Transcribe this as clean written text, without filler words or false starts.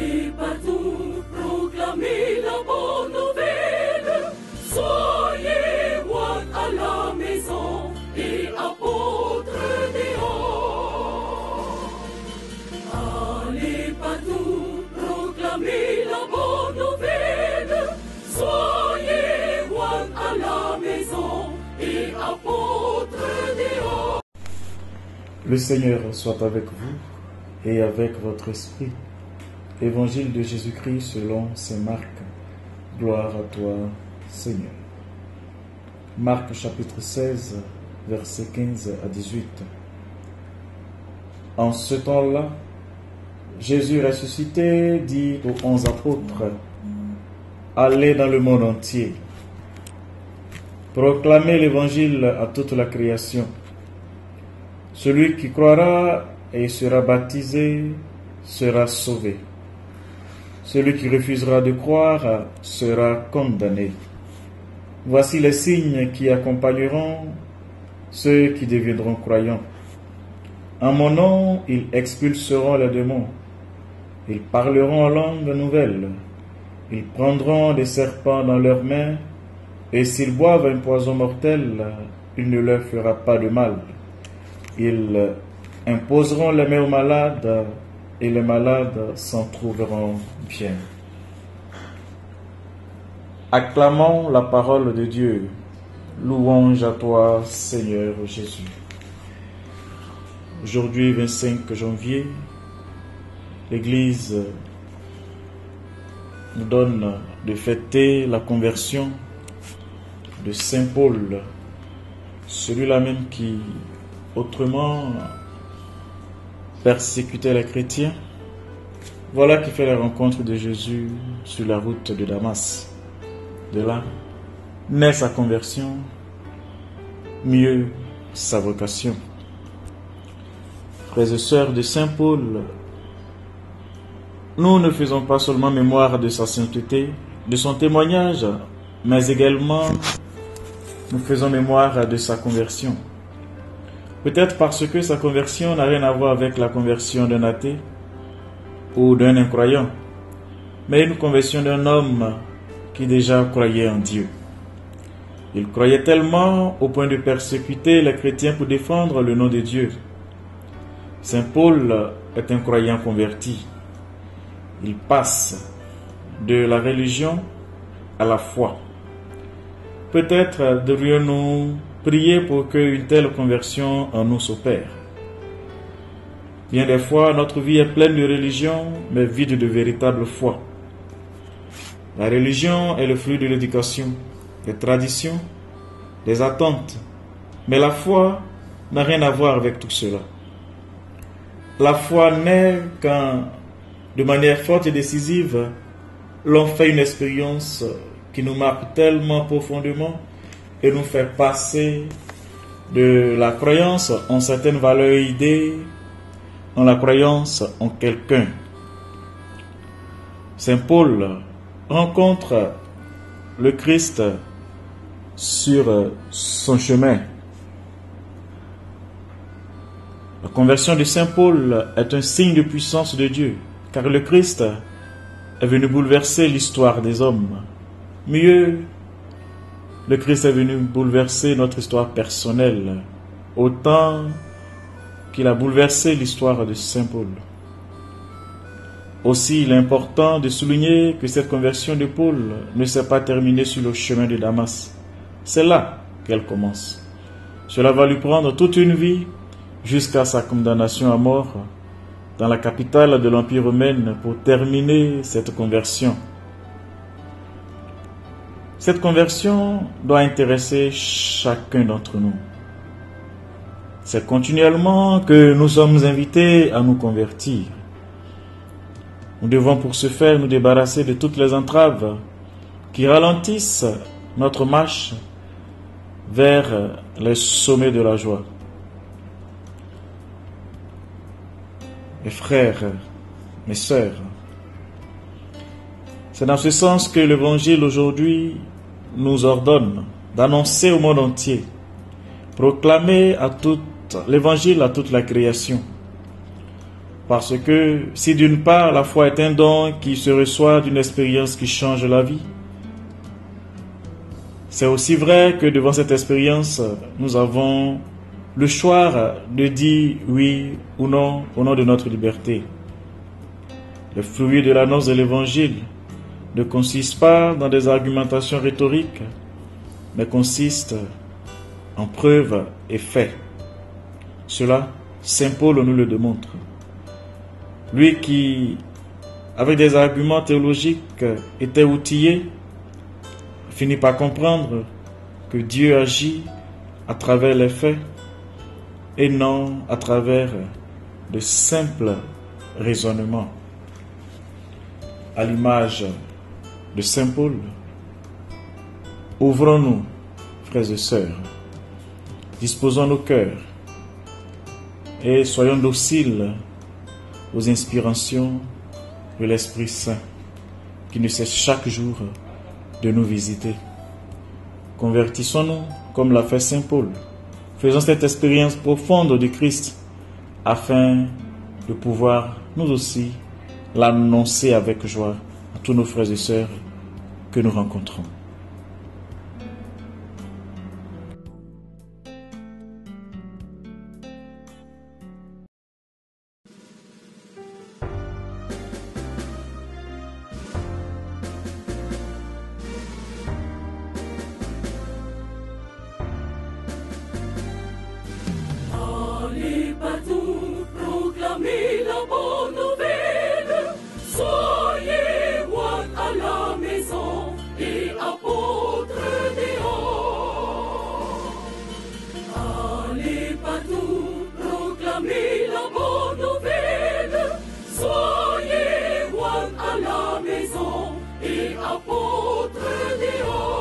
Allez partout, proclamez la bonne nouvelle. Soyez rois à la maison et apôtres dehors. Allez partout, proclamez la bonne nouvelle. Soyez rois à la maison et apôtres dehors. Le Seigneur soit avec vous et avec votre esprit. Évangile de Jésus-Christ selon saint Marc. Gloire à toi, Seigneur. Marc chapitre 16, versets 15 à 18. En ce temps-là, Jésus ressuscité dit aux 11 apôtres, « Allez dans le monde entier, proclamez l'évangile à toute la création. Celui qui croira et sera baptisé sera sauvé. Celui qui refusera de croire sera condamné. Voici les signes qui accompagneront ceux qui deviendront croyants. En mon nom, ils expulseront les démons. Ils parleront en langue nouvelle. Ils prendront des serpents dans leurs mains, et s'ils boivent un poison mortel, il ne leur fera pas de mal. Ils imposeront les mains aux malades, et les malades s'en trouveront bien. » Acclamons la parole de Dieu. Louange à toi, Seigneur Jésus. Aujourd'hui, 25 janvier, l'Église nous donne de fêter la conversion de Saint Paul, celui-là même qui, autrement, persécutait les chrétiens. Voilà qui fait la rencontre de Jésus sur la route de Damas. De là naît sa conversion, mieux sa vocation. Frères et sœurs de Saint Paul, nous ne faisons pas seulement mémoire de sa sainteté, de son témoignage, mais également nous faisons mémoire de sa conversion. Peut-être parce que sa conversion n'a rien à voir avec la conversion d'un athée ou d'un incroyant, mais une conversion d'un homme qui déjà croyait en Dieu. Il croyait tellement au point de persécuter les chrétiens pour défendre le nom de Dieu. Saint Paul est un croyant converti. Il passe de la religion à la foi. Peut-être devrions-nous prier pour qu'une telle conversion en nous s'opère. Bien des fois, notre vie est pleine de religion, mais vide de véritable foi. La religion est le fruit de l'éducation, des traditions, des attentes. Mais la foi n'a rien à voir avec tout cela. La foi naît quand, de manière forte et décisive, l'on fait une expérience qui nous marque tellement profondément et nous fait passer de la croyance en certaines valeurs et idées, en la croyance en quelqu'un. Saint Paul rencontre le Christ sur son chemin. La conversion de Saint Paul est un signe de puissance de Dieu, car le Christ est venu bouleverser l'histoire des hommes. Mieux, le Christ est venu bouleverser notre histoire personnelle, autant qu'il a bouleversé l'histoire de Saint Paul. Aussi, il est important de souligner que cette conversion de Paul ne s'est pas terminée sur le chemin de Damas. C'est là qu'elle commence. Cela va lui prendre toute une vie jusqu'à sa condamnation à mort dans la capitale de l'Empire romain pour terminer cette conversion. Cette conversion doit intéresser chacun d'entre nous. C'est continuellement que nous sommes invités à nous convertir. Nous devons pour ce faire nous débarrasser de toutes les entraves qui ralentissent notre marche vers les sommets de la joie. Mes frères, mes sœurs, c'est dans ce sens que l'Évangile aujourd'hui nous ordonne d'annoncer au monde entier, proclamer l'Évangile à toute la création. Parce que si d'une part la foi est un don qui se reçoit d'une expérience qui change la vie, c'est aussi vrai que devant cette expérience, nous avons le choix de dire oui ou non au nom de notre liberté. Le fruit de l'annonce de l'Évangile ne consiste pas dans des argumentations rhétoriques, mais consiste en preuves et faits. Cela, Saint Paul nous le démontre. Lui qui, avec des arguments théologiques, était outillé, finit par comprendre que Dieu agit à travers les faits et non à travers de simples raisonnements. À l'image de Saint Paul, ouvrons-nous, frères et sœurs, disposons nos cœurs et soyons dociles aux inspirations de l'Esprit Saint qui ne cesse chaque jour de nous visiter. Convertissons-nous comme l'a fait Saint Paul. Faisons cette expérience profonde de Christ afin de pouvoir nous aussi l'annoncer avec joie à tous nos frères et sœurs que nous rencontrons. Allez partout, proclamez la bonne nouvelle. Soyez one à la maison et apôtres dehors. Allez partout, proclamez la bonne nouvelle. Soyez one à la maison et apôtres dehors.